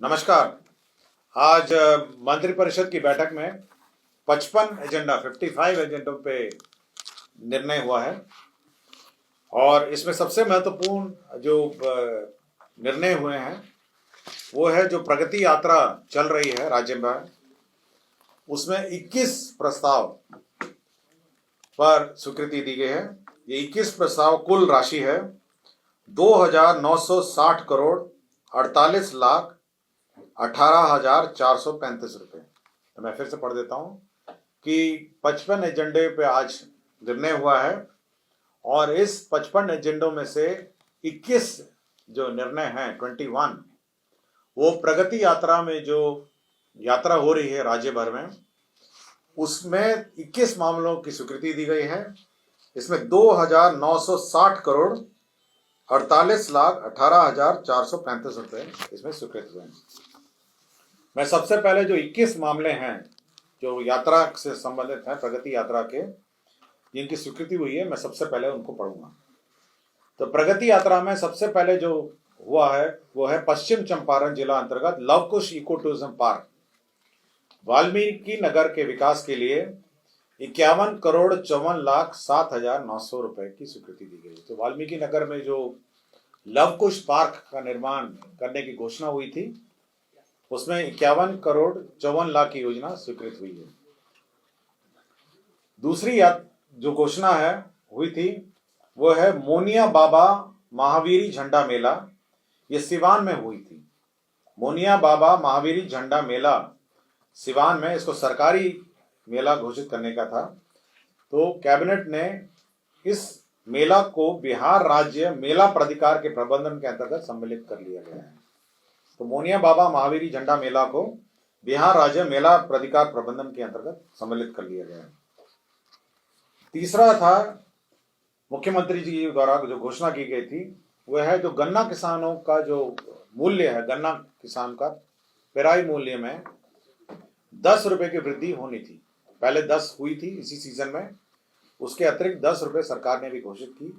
नमस्कार। आज मंत्रिपरिषद की बैठक में 55 एजेंडों पे निर्णय हुआ है और इसमें सबसे महत्वपूर्ण जो निर्णय हुए हैं वो है जो प्रगति यात्रा चल रही है राज्य में, उसमें 21 प्रस्ताव पर स्वीकृति दी गई है। ये 21 प्रस्ताव कुल राशि है 2,960 करोड़ 48 लाख 18,435 रुपये। तो मैं फिर से पढ़ देता हूँ कि 55 एजेंडे पे आज निर्णय हुआ है और इस 55 एजेंडों में से 21 जो निर्णय हैं 21 वो प्रगति यात्रा में जो यात्रा हो रही है राज्य भर में, उसमें 21 मामलों की स्वीकृति दी गई है। इसमें 2,960 करोड़ 48 लाख 18,435 रुपये इसमें स्वीकृत हुए हैं। मैं सबसे पहले जो 21 मामले हैं जो यात्रा से संबंधित हैं, प्रगति यात्रा के जिनकी स्वीकृति हुई है, मैं सबसे पहले उनको पढ़ूंगा। तो प्रगति यात्रा में सबसे पहले जो हुआ है वो है पश्चिम चंपारण जिला अंतर्गत Lavkush eco tourism park Valmiki Nagar के विकास के लिए 51 करोड़ 54 लाख 7,900 रुपए की स्वीकृति दी गई। तो वाल्मीकि नगर में जो लवकुश पार्क का निर्माण करने की घोषणा हुई थी उसमें 51 करोड़ 54 लाख की योजना स्वीकृत हुई है। दूसरी जो घोषणा है हुई थी वो है मोनिया बाबा महावीरी झंडा मेला। ये सिवान में हुई थी। मोनिया बाबा महावीरी झंडा मेला सिवान में, इसको सरकारी मेला घोषित करने का था। तो कैबिनेट ने इस मेला को बिहार राज्य मेला प्राधिकार के प्रबंधन के अंतर्गत सम्मिलित कर लिया गया है। तो मोनिया बाबा महावीरी झंडा मेला को बिहार राज्य मेला प्राधिकार प्रबंधन के अंतर्गत सम्मिलित कर लिया गया है। तीसरा था मुख्यमंत्री जी द्वारा जो घोषणा की गई थी वह है जो गन्ना किसानों का जो मूल्य है, गन्ना किसान का पेराई मूल्य में 10 रुपए की वृद्धि होनी थी। पहले 10 हुई थी इसी सीजन में, उसके अतिरिक्त 10 रुपए सरकार ने भी घोषित की।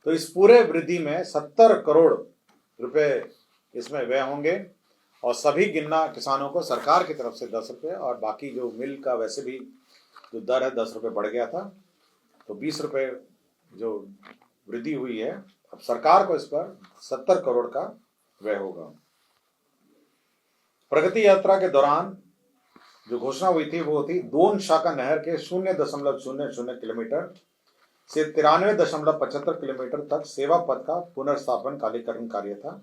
तो इस पूरे वृद्धि में 70 करोड़ रुपए इसमें व्यय होंगे और सभी गन्ना किसानों को सरकार की तरफ से 10 रुपये और बाकी जो मिल का वैसे भी जो दर है 10 रुपये बढ़ गया था, तो 20 रुपये जो वृद्धि हुई है, अब सरकार को इस पर 70 करोड़ का व्यय होगा। प्रगति यात्रा के दौरान जो घोषणा हुई थी वो थी दोन शाखा नहर के 0.00 किलोमीटर से 93.75 किलोमीटर तक सेवा पथ का पुनर्स्थापन कालीकरण कार्य था।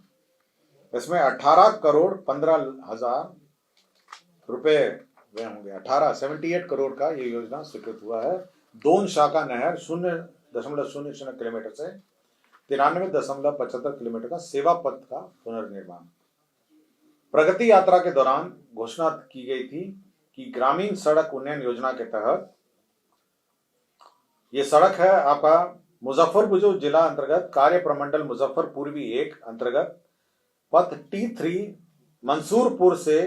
इसमें 18 करोड़ 15,000 रुपए व्यय होंगे। 78 करोड़ का ये योजना स्वीकृत हुआ है। दोन शाखा नहर 0.00 किलोमीटर से 93.75 किलोमीटर का सेवा पथ का पुनर्निर्माण। प्रगति यात्रा के दौरान घोषणा की गई थी कि ग्रामीण सड़क उन्नयन योजना के तहत ये सड़क है आपका मुजफ्फरपुर जो जिला अंतर्गत कार्य प्रमंडल मुजफ्फर पूर्वी 1 अंतर्गत पथ T3 मंसूरपुर से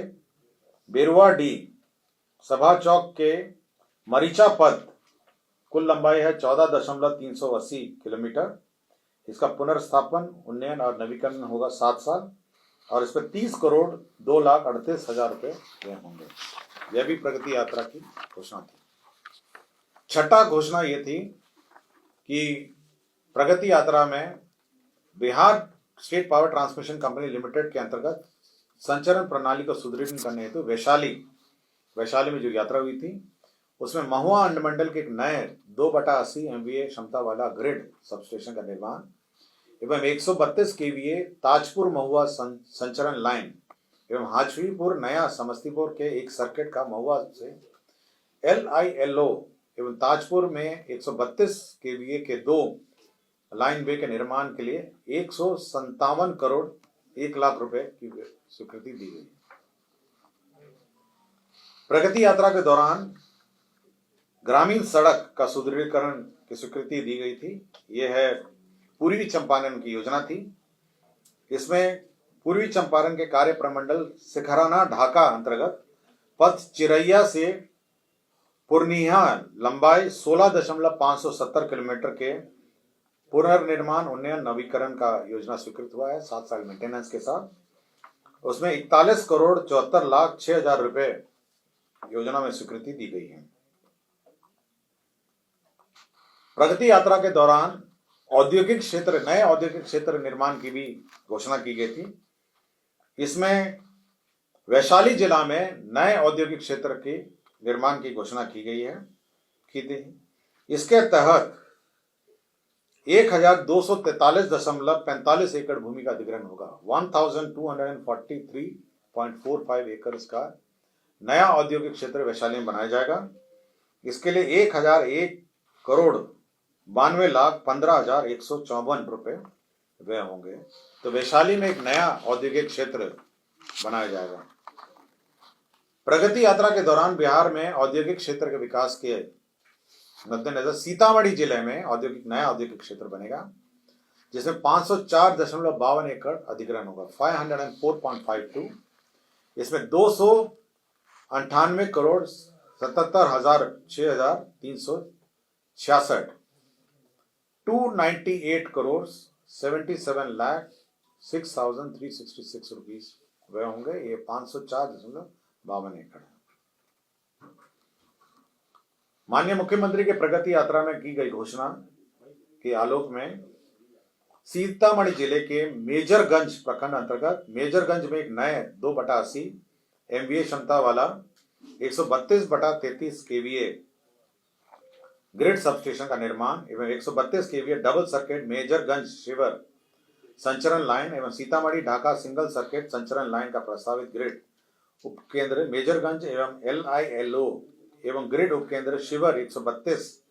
बेरुआ डी सभा चौक के मरीचा पथ, कुल लंबाई है 14.380 किलोमीटर। इसका पुनर्स्थापन उन्नयन और नवीकरण होगा 7 साल और इस पर 30 करोड़ 2,38,000 रुपये व्यय होंगे। यह भी प्रगति यात्रा की घोषणा थी। छठा घोषणा ये थी कि प्रगति यात्रा में Bihar state power transmission company limited के अंतर्गत संचरण प्रणाली को सुदृढ़ करने हेतु वैशाली में जो यात्रा हुई थी उसमें महुआ अंडमंडल के एक नए 2/80 MVA क्षमता वाला ग्रिड सबस्टेशन का निर्माण एवं 132 KVA ताजपुर महुआ संचरण लाइन एवं हाजवीपुर नया समस्तीपुर के एक सर्किट का महुआ से LILO एवं ताजपुर में 132 KVA के 2 लाइन वे के निर्माण के लिए 157 करोड़ 1 लाख रुपए की स्वीकृति दी गई। प्रगति यात्रा के दौरान ग्रामीण सड़क का सुदृढ़ीकरण की स्वीकृति दी गई थी। यह है पूर्वी चंपारण की योजना थी। इसमें पूर्वी चंपारण के कार्य प्रमंडल सिखराना ढाका अंतर्गत पथ चिरैया से पूर्णिया लंबाई 16.570 किलोमीटर के पुनर्निर्माण उन्नयन नवीकरण का योजना स्वीकृत हुआ है 7 साल मेंटेनेंस के साथ। उसमें 41,74,06,000 रुपए योजना में स्वीकृति दी गई है। प्रगति यात्रा के दौरान औद्योगिक क्षेत्र, नए औद्योगिक क्षेत्र निर्माण की भी घोषणा की गई थी। इसमें वैशाली जिला में नए औद्योगिक क्षेत्र के निर्माण की घोषणा की गई है की थी। इसके तहत 1243.45 एकड़ भूमि का अधिग्रहण होगा। 1243.45 एकड़ का नया औद्योगिक क्षेत्र वैशाली में बनाया जाएगा। इसके लिए 1,01,92,15,154 रुपए व्यय होंगे। तो वैशाली में एक नया औद्योगिक क्षेत्र बनाया जाएगा। प्रगति यात्रा के दौरान बिहार में औद्योगिक क्षेत्र के विकास के मद्देनजर सीतामढ़ी जिले में नया औद्योगिक क्षेत्र बनेगा, जिसमें 504.52 एकड़ अधिग्रहण होगा, 504.52। इसमें 298 करोड़ 77,06,366, 298 करोड़ 77,06,366 रुपीज वह होंगे। ये 504.52 एकड़ है। माननीय मुख्यमंत्री के प्रगति यात्रा में की गई घोषणा के आलोक में सीतामढ़ी जिले के मेजरगंज प्रखंड अंतर्गत मेजरगंज में एक नए 2/80 MVA क्षमता वाला 132/33 KVA ग्रिड सबस्टेशन का निर्माण एवं 132 KVA डबल सर्किट मेजरगंज शिवर संचरण लाइन एवं सीतामढ़ी ढाका सिंगल सर्किट संचरण लाइन का प्रस्तावित ग्रिड उपकेंद्र मेजरगंज एवं LILO एवं ग्रिड उपकेंद्र शिवर 132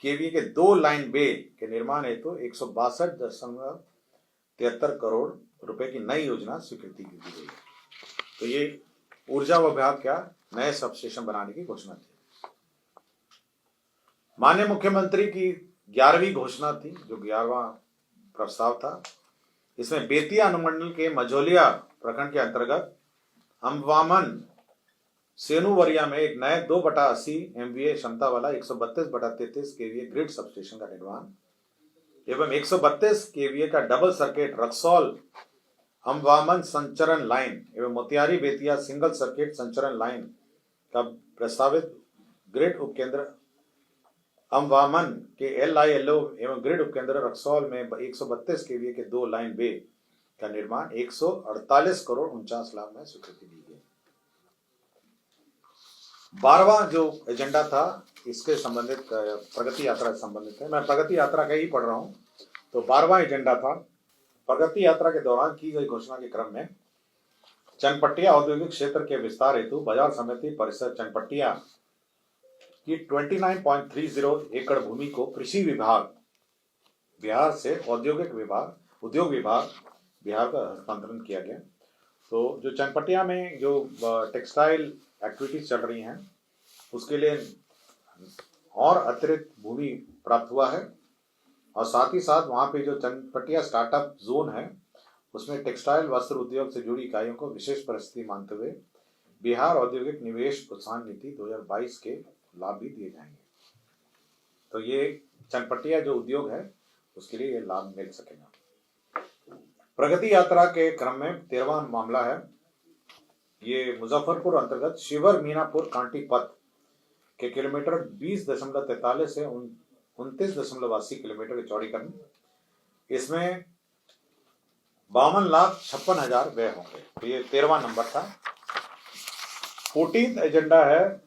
KVA के 2 लाइन बे के निर्माण हेतु 162.73 करोड़ रुपए की नई योजना स्वीकृति की गई है। तो ये ऊर्जा विभाग का नए सबस्टेशन बनाने की घोषणा थी। माननीय मुख्यमंत्री की 11वीं घोषणा थी, जो 11वां प्रस्ताव था। इसमें बेतिया अनुमंडल के मझौलिया प्रखंड के अंतर्गत अम्बावन सेनुवरिया में एक नए 2/80 MVA क्षमता वाला 132/33 KVA ग्रिड सबस्टेशन का निर्माण एवं 132 KVA का डबल सर्किट रक्सौल अम्बावन संचरण लाइन एवं मोतिहारी बेतिया सिंगल सर्किट संचरण लाइन का प्रस्तावित ग्रिड उपकेंद्र अम्बावन के LILO एवं ग्रिड उपकेंद्र रक्सौल में 132 KVA के 2 लाइन बे का निर्माण 148,49,00,000 में स्वीकृति दी गई। 12वां जो एजेंडा था इसके संबंधित प्रगति यात्रा से संबंधित है। मैं प्रगति यात्रा का ही पढ़ रहा हूं। तो 12वां एजेंडा था प्रगति यात्रा के दौरान की गई घोषणा के क्रम में चनपटिया औद्योगिक क्षेत्र के विस्तार हेतु बाजार समिति परिसर चनपटिया की 29.30 एकड़ भूमि को कृषि विभाग बिहार से उद्योग विभाग बिहार का हस्तांतरण किया गया। तो जो चनपटिया में जो टेक्सटाइल एक्टिविटीज चल रही हैं उसके लिए और अतिरिक्त भूमि प्राप्त हुआ है, और साथ ही साथ वहाँ पे जो चनपटिया स्टार्टअप जोन है उसमें टेक्सटाइल वस्त्र उद्योग से जुड़ी इकाइयों को विशेष परिस्थिति मानते हुए बिहार औद्योगिक निवेश प्रोत्साहन नीति 2022 के लाभ भी दिए जाएंगे। तो ये चनपटिया जो उद्योग है उसके लिए ये लाभ मिल सकेगा। प्रगति यात्रा के क्रम में 13वां मामला है, ये मुजफ्फरपुर अंतर्गत शिवर मीनापुर कांटी पथ के किलोमीटर 20.43 से 29.80 किलोमीटर के चौड़ीकरण। इसमें 52,56,000 व्यय होंगे। तो ये 13वां नंबर था। 14th एजेंडा है,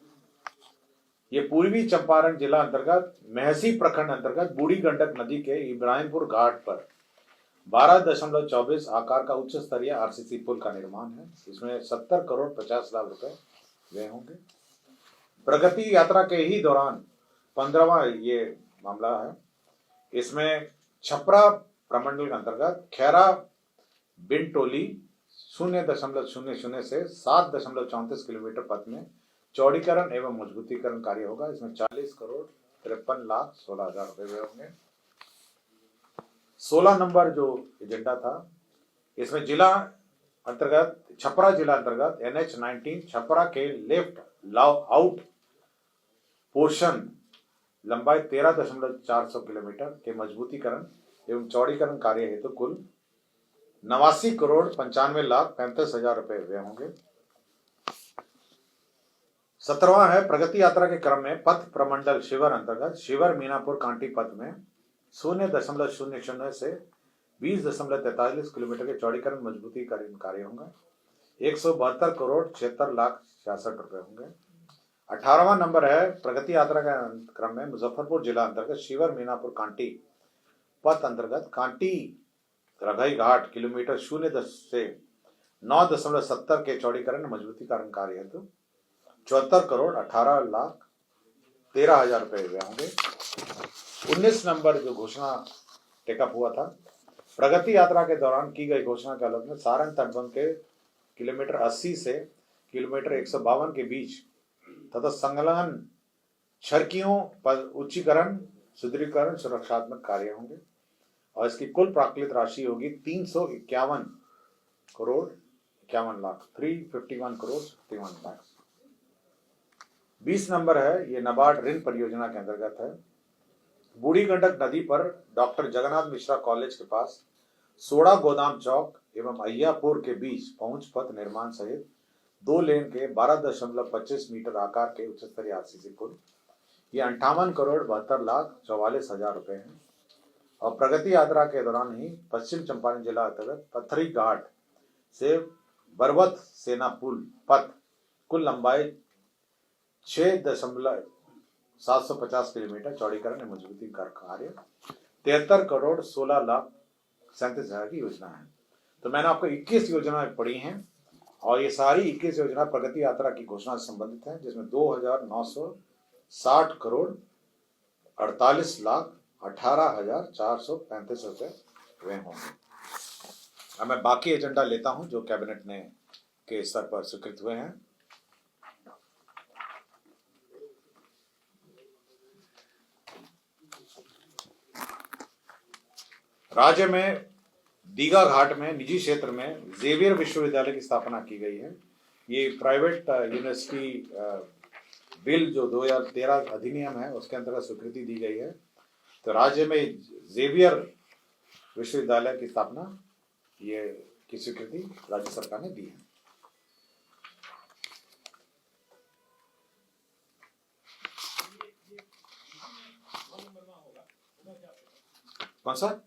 ये पूर्वी चंपारण जिला अंतर्गत महसी प्रखंड अंतर्गत बूढ़ी गंडक नदी के इब्राहिमपुर घाट पर 12.24 आकार का उच्च स्तरीय RCC पुल का निर्माण है। इसमें 70,50,00,000 रुपए व्यय होंगे। प्रगति यात्रा के ही दौरान 15वां ये मामला है, इसमें छपरा प्रमंडल के अंतर्गत खैरा बिनटोली 0.00 से 7.34 किलोमीटर पथ में चौड़ीकरण एवं मजबूतीकरण कार्य होगा। इसमें 40,53,16,000 रुपए व्यय होंगे। 16 नंबर जो एजेंडा था इसमें जिला अंतर्गत छपरा जिला अंतर्गत NH-19 छपरा के लेफ्ट आउट पोर्शन लंबाई 13.4 किलोमीटर के मजबूतीकरण एवं चौड़ीकरण कार्य हेतु कुल 89,95,35,35,000 रुपए व्यय होंगे। 17वां है प्रगति यात्रा के क्रम में पथ प्रमंडल शिवर अंतर्गत शिवर मीनापुर कांटी पथ में 0.00 से 20.43 किलोमीटर के चौड़ीकरण मजबूतीकरण कार्य होंगे। 172,76,66,66 रुपए होंगे। 18वां नंबर है प्रगति यात्रा के क्रम में मुजफ्फरपुर जिला अंतर्गत शिवर मीनापुर कांटी पथ अंतर्गत कांटी रघई घाट किलोमीटर 0 से 9.70 के चौड़ीकरण मजबूतीकरण कार्य हेतु 74,18,13,000 रुपए व्यय होंगे। 19 नंबर जो घोषणा टेकअप हुआ था प्रगति यात्रा के दौरान की गई घोषणा के आलोक में सारण तटबंध के किलोमीटर 80 से किलोमीटर 152 के बीच तथा संलग्न छरकियों पर उच्चीकरण सुदृढ़ीकरण सुरक्षात्मक कार्य होंगे और इसकी कुल प्राकृतिक राशि होगी 351,51,51,00,000 351,51,00,000। 20 नंबर है ये नाबार्ड ऋण परियोजना के अंतर्गत है। बूढ़ी गंडक नदी पर डॉक्टर जगन्नाथ मिश्रा कॉलेज के पास सोड़ा गोदाम चौक एवं अय्यापुर के बीच पहुंच पथ निर्माण सहित 2 लेन के 12.25 मीटर आकार के उच्च स्तरीय आरसीसी पुल ये 58,72,44,000 रुपए हैं और प्रगति यात्रा के दौरान ही पश्चिम चंपारण जिला अंतर्गत पत्थरी घाट से बरबत सेना पुल पथ कुल लंबाई 6.750 किलोमीटर चौड़ीकरण एवं मजबूती का कार्य 73,16,37,000 की योजना है। तो मैंने आपको 21 योजनाएं पढ़ी हैं और ये सारी 21 योजना प्रगति यात्रा की घोषणा से संबंधित है जिसमें 2,960 करोड़ 48,18,435 रुपए व्यय होंगे। अब मैं बाकी एजेंडा लेता हूं जो कैबिनेट ने के स्तर पर स्वीकृत हुए हैं। राज्य में दीघा घाट में निजी क्षेत्र में जेवियर विश्वविद्यालय की स्थापना की गई है। ये प्राइवेट यूनिवर्सिटी बिल जो 2013 अधिनियम है उसके अंतर्गत स्वीकृति दी गई है। तो राज्य में जेवियर विश्वविद्यालय की स्थापना ये की स्वीकृति राज्य सरकार ने दी है। कौन सा?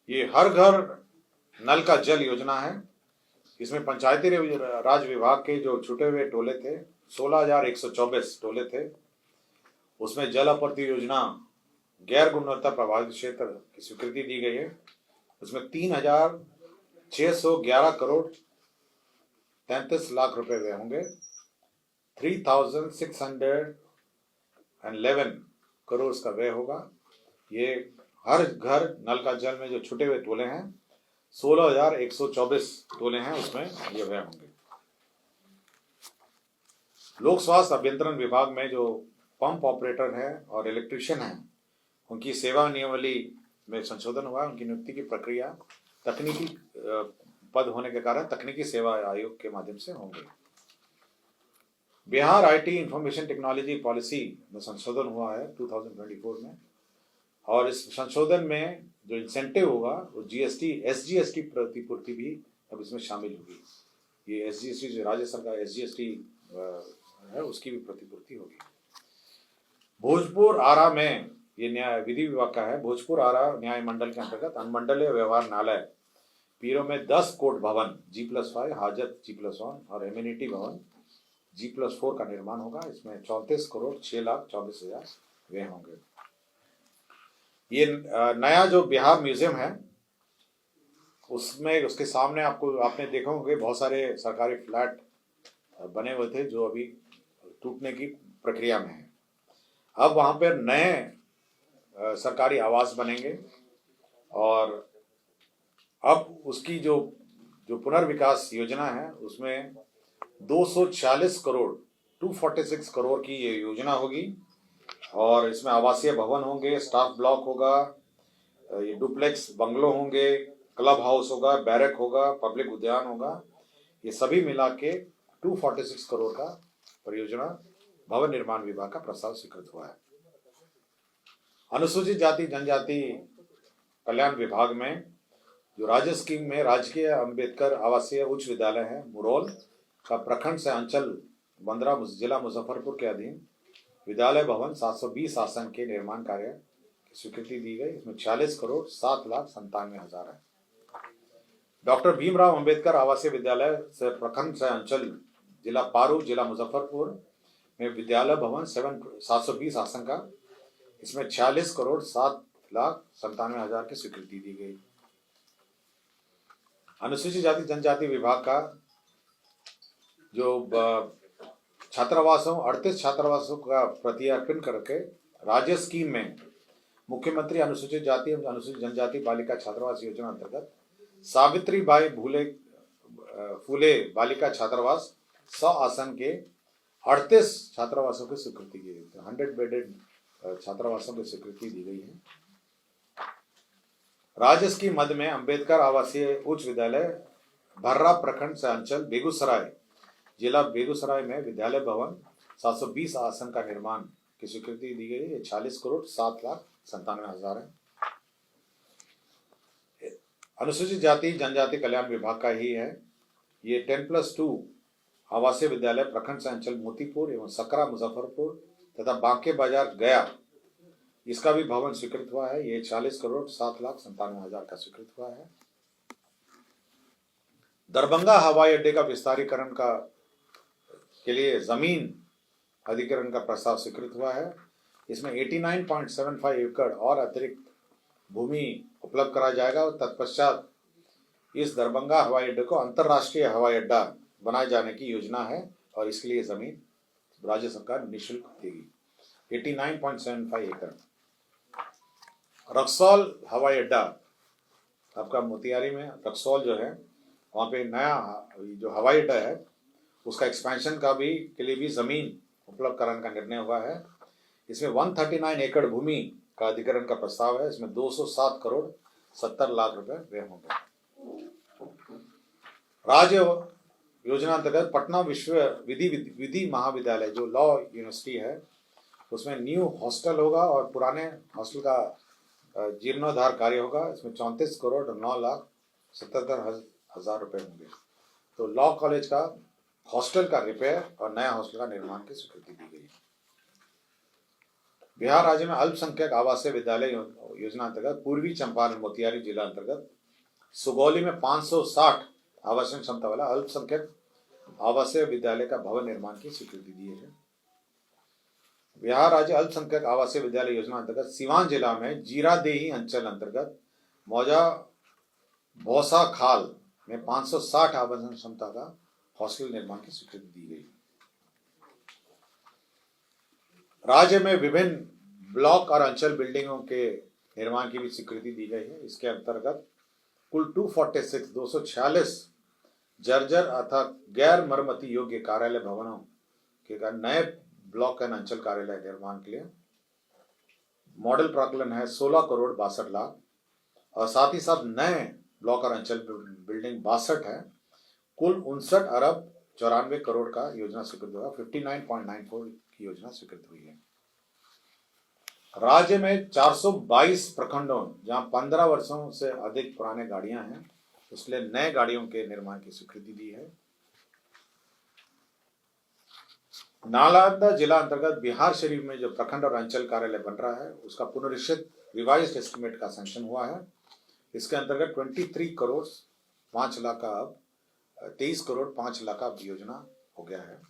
ये हर घर नल का जल योजना है। इसमें पंचायती राज विभाग के जो छूटे हुए टोले थे 16,124 टोले थे उसमें जल आपूर्ति योजना गैर गुणवत्ता प्रभावित क्षेत्र की स्वीकृति दी गई है। उसमें 3,611 करोड़ 33 लाख रुपए व्यय होंगे। 3,611 करोड़ का व्यय होगा। ये हर घर नल का जल में जो छूटे हुए टोले हैं 16,124 टोले हैं उसमें ये व्यय होंगे। लोक स्वास्थ्य अभियंत्रण विभाग में जो पंप ऑपरेटर है और इलेक्ट्रीशियन है उनकी सेवा नियमावली में संशोधन हुआ। उनकी नियुक्ति की प्रक्रिया तकनीकी पद होने के कारण तकनीकी सेवा आयोग के माध्यम से होंगे। Bihar IT information technology policy में संशोधन हुआ है 2024 में और इस संशोधन में जो इंसेंटिव होगा वो जीएसटी एसजीएसटी प्रतिपूर्ति भी अब इसमें शामिल होगी। ये एसजीएसटी जो राज्य सरकार एसजीएसटी है उसकी भी प्रतिपूर्ति होगी। भोजपुर आरा में ये न्याय विधि विभाग का है। भोजपुर आरा न्याय मंडल के अंतर्गत अनुमंडलीय व्यवहार न्यायालय पीरो में 10 कोर्ट भवन G+5 हाजत G+1 और एम्यूनिटी भवन G+4 का निर्माण होगा। इसमें 34,06,24,000 व्यय होंगे। ये नया जो बिहार म्यूजियम है उसमें उसके सामने आपने देखा होंगे बहुत सारे सरकारी फ्लैट बने हुए थे जो अभी टूटने की प्रक्रिया में है। अब वहाँ पर नए सरकारी आवास बनेंगे और अब उसकी जो पुनर्विकास योजना है उसमें 246 करोड़ 246 करोड़ की ये योजना होगी और इसमें आवासीय भवन होंगे, स्टाफ ब्लॉक होगा, ये डुप्लेक्स बंगलो होंगे, क्लब हाउस होगा, बैरक होगा, पब्लिक उद्यान होगा। ये सभी मिला के 246 करोड़ का परियोजना भवन निर्माण विभाग का प्रस्ताव स्वीकृत हुआ है। अनुसूचित जाति जनजाति कल्याण विभाग में जो राज्य स्कीम में राजकीय अंबेडकर आवासीय उच्च विद्यालय है मुरौल का प्रखंड से अंचल 15 जिला मुजफ्फरपुर के अधीन विद्यालय भवन 720 आसन के निर्माण कार्य की स्वीकृति दी गई। इसमें 46,07,97,000 है। डॉक्टर भीमराव अंबेडकर आवासीय विद्यालय से प्रखंड से अंचल जिला पारू जिला मुजफ्फरपुर में विद्यालय भवन 720 आसन का, इसमें 46,07,97,000 की स्वीकृति दी गई। अनुसूचित जाति जनजाति विभाग का जो छात्रावासों 38 छात्रावासों का प्रत्यार्पण करके राज्य स्कीम में मुख्यमंत्री अनुसूचित जाति एवं अनुसूचित जनजाति बालिका छात्रावास योजना अंतर्गत सावित्रीबाई फूले बालिका छात्रावास 100 आसन के 38 छात्रावासों की स्वीकृति की गई। 100 बेडेड छात्रावासों की स्वीकृति दी गई है। राज्य स्कीम मध्य में अंबेडकर आवासीय उच्च विद्यालय भर्रा प्रखंड से अंचल बेगूसराय जिला बेगूसराय में विद्यालय भवन 720 आसन का निर्माण की स्वीकृति दी गई है। 40,07,97,000 है। अनुसूचित जाति जनजाति कल्याण विभाग का ही है। ये 10+2 आवासीय विद्यालय प्रखंड से अंचल मोतीपुर एवं सकरा मुजफ्फरपुर तथा बांके बाजार गया, इसका भी भवन स्वीकृत हुआ है। ये 40,07,97,000 का स्वीकृत हुआ है। दरभंगा हवाई अड्डे का विस्तारीकरण के लिए जमीन अधिग्रहण का प्रस्ताव स्वीकृत हुआ है। इसमें 89.75 एकड़ और अतिरिक्त भूमि उपलब्ध कराया जाएगा और तत्पश्चात इस दरभंगा हवाई अड्डे को अंतर्राष्ट्रीय हवाई अड्डा बनाए जाने की योजना है और इसके लिए जमीन राज्य सरकार निःशुल्क देगी। 89.75 एकड़। रक्सौल हवाई अड्डा आपका मोतिहारी में रक्सौल जो है, वहाँ पे नया जो हवाई अड्डा है उसका एक्सपेंशन के लिए भी जमीन उपलब्ध कराने का निर्णय हुआ है। इसमें 139 एकड़ भूमि का अधिग्रहण का प्रस्ताव है। इसमें 207,70,00,000 रुपए व्यय होंगे। राज्य योजना अंतर्गत पटना विश्व विधि महाविद्यालय जो लॉ यूनिवर्सिटी है उसमें न्यू हॉस्टल होगा और पुराने हॉस्टल का जीर्णोद्धार कार्य होगा। इसमें 34,09,77,000 रुपए होंगे। तो लॉ कॉलेज का हॉस्टल का रिपेयर और नया हॉस्टल का निर्माण की स्वीकृति दी गई। बिहार राज्य में अल्पसंख्यक आवासीय विद्यालय योजना अंतर्गत पूर्वी चंपारण मोतिहारी जिला अंतर्गत सुगौली में 560 आवासीय क्षमता वाला अल्पसंख्यक आवासीय विद्यालय का भवन निर्माण की स्वीकृति दी है। बिहार राज्य अल्पसंख्यक आवासीय विद्यालय योजना अंतर्गत सिवान जिला में जीरादेही अंचल अंतर्गत मौजा भौसा खाल में 560 आवासीय क्षमता का हॉस्टल निर्माण की स्वीकृति दी गई। राज्य में विभिन्न ब्लॉक और अंचल बिल्डिंगों के निर्माण की भी स्वीकृति दी गई है। इसके अंतर्गत कुल 246 जर्जर अथवा गैर मरम्मती योग्य कार्यालय भवनों के नए ब्लॉक एंड अंचल कार्यालय निर्माण के लिए मॉडल प्राकलन है 16,62,00,000 और साथ ही साथ नए ब्लॉक और अंचल बिल्डिंग 62 है। कुल 59,94,00,00,000 का योजना स्वीकृत हुआ। 59.94 की योजना स्वीकृत हुई है। राज्य में 422 प्रखंडों जहां 15 वर्षों से अधिक पुराने गाड़ियां हैं उसके लिए नए गाड़ियों के निर्माण की स्वीकृति दी है। नालंदा जिला अंतर्गत बिहार शरीफ में जो प्रखंड और अंचल कार्यालय बन रहा है उसका पुनरीक्षित रिवाइज्ड एस्टिमेट का सैंक्शन हुआ है। इसके अंतर्गत 23,05,00,000 का अब 23,05,00,000 का योजना हो गया है।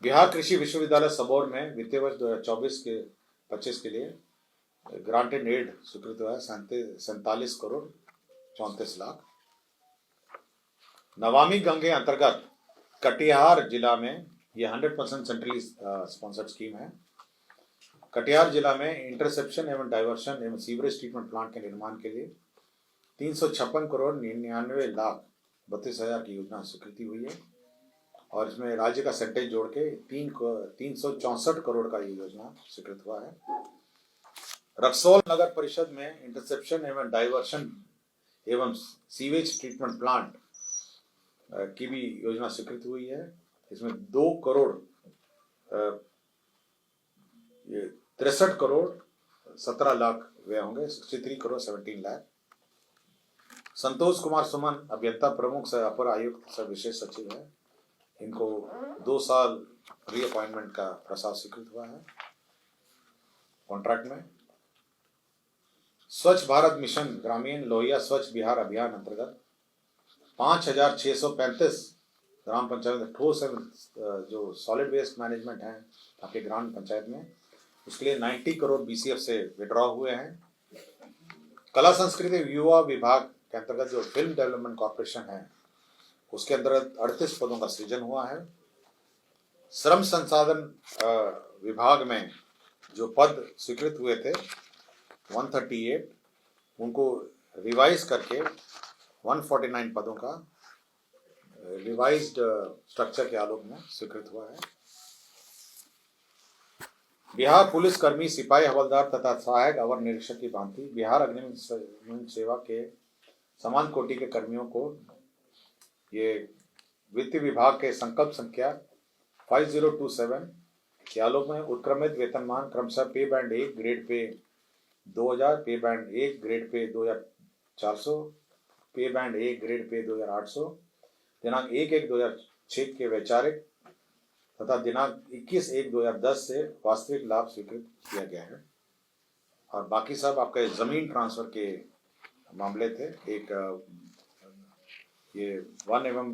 बिहार कृषि विश्वविद्यालय सबौर में वित्तीय वर्ष 2024-25 के लिए ग्रांटेड एड स्वीकृत हुआ है 47,34,34,00,000। नमामि गंगे अंतर्गत कटिहार जिला में यह 100% सेंट्रली स्पॉन्सर्ड स्कीम है। कटिहार जिला में इंटरसेप्शन एवं डाइवर्शन एवं सीवरेज ट्रीटमेंट प्लांट के निर्माण के लिए 356,99,32,000 की योजना स्वीकृति हुई है और इसमें राज्य का सेंटेज जोड़ के 364 करोड़ का ये योजना स्वीकृत हुआ है। रक्सौल नगर परिषद में इंटरसेप्शन एवं डाइवर्शन एवं सीवेज ट्रीटमेंट प्लांट की भी योजना स्वीकृत हुई है। इसमें 2 करोड़ ये 63 करोड़ 17 लाख व्यय होंगे, 63 करोड़ 17 लाख। संतोष कुमार सुमन अभियंता प्रमुख से अपर आयुक्त से विशेष सचिव है, इनको 2 साल रीअपॉइंटमेंट का प्रस्ताव स्वीकृत हुआ है कॉन्ट्रैक्ट में। स्वच्छ भारत मिशन ग्रामीण लोहिया स्वच्छ बिहार अभियान अंतर्गत 5,635 ग्राम पंचायत ठोस जो सॉलिड वेस्ट मैनेजमेंट है आपके ग्राम पंचायत में, उसके लिए 90 करोड़ BCF से विड्रॉ हुए हैं। कला संस्कृति युवा विभाग के अंतर्गत जो फिल्म डेवलपमेंट कॉर्पोरेशन है उसके अंतर्गत 38 पदों का सृजन हुआ है। श्रम संसाधन विभाग में जो पद स्वीकृत हुए थे 138, उनको रिवाइज करके 149 पदों का रिवाइज्ड स्ट्रक्चर के आलोक में स्वीकृत हुआ है। बिहार पुलिस कर्मी सिपाही हवलदार तथा सहायक अवर निरीक्षक की भांति बिहार अग्निशमन सेवा के समान कोटि के कर्मियों को ये वित्त विभाग के संकल्प संख्या 5027 के आलोक में उत्क्रमित वेतनमान क्रमशः पे बैंड 1 ग्रेड पे 2000, पे बैंड 1 ग्रेड पे 2400, पे बैंड 1 ग्रेड पे 2800 दिनांक 1/1/2006 के वैचारिक तथा दिनांक 21/1/2010 से वास्तविक लाभ स्वीकृत किया गया है। और बाकी सब आपके जमीन ट्रांसफर के मामले थे। एक ये वन एवं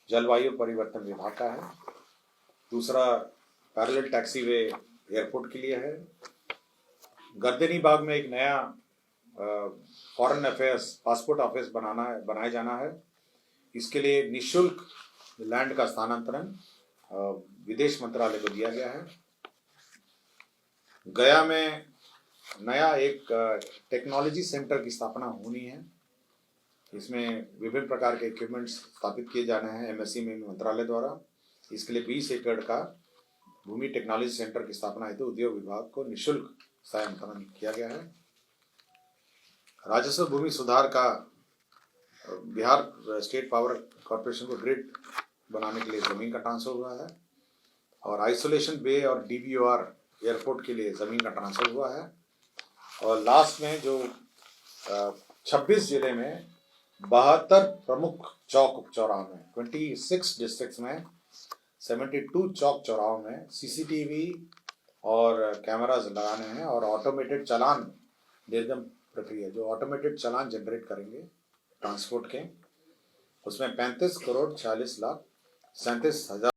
जलवायु परिवर्तन विभाग का है, दूसरा पैरेलल टैक्सीवे एयरपोर्ट के लिए है। गर्दनी बाग में एक नया फॉरेन अफेयर्स पासपोर्ट ऑफिस बनाया जाना है। इसके लिए निःशुल्क लैंड का स्थानांतरण विदेश मंत्रालय को दिया गया है। गया में नया एक टेक्नोलॉजी सेंटर की स्थापना होनी है। इसमें विभिन्न प्रकार के इक्विपमेंट्स स्थापित किए जाने हैं MSEME मंत्रालय द्वारा। इसके लिए 20 एकड़ का भूमि टेक्नोलॉजी सेंटर की स्थापना हेतु उद्योग विभाग को निःशुल्क सहायता किया गया है। राजस्व भूमि सुधार का बिहार स्टेट पावर कॉर्पोरेशन को ग्रिड बनाने के लिए जमीन का ट्रांसफर हुआ है। और आइसोलेशन बे और DBOR एयरपोर्ट के लिए जमीन का ट्रांसफर हुआ है। और लास्ट में जो 26 जिले में 72 प्रमुख चौक चौराहों में 26 डिस्ट्रिक्ट्स में 72 चौक चौराहों में CCTV और कैमराज लगाने हैं। और ऑटोमेटेड चालान निर्गम प्रक्रिया जो ऑटोमेटेड चालान जनरेट करेंगे ट्रांसपोर्ट के, उसमें 35 करोड़ 46 लाख 37 हजार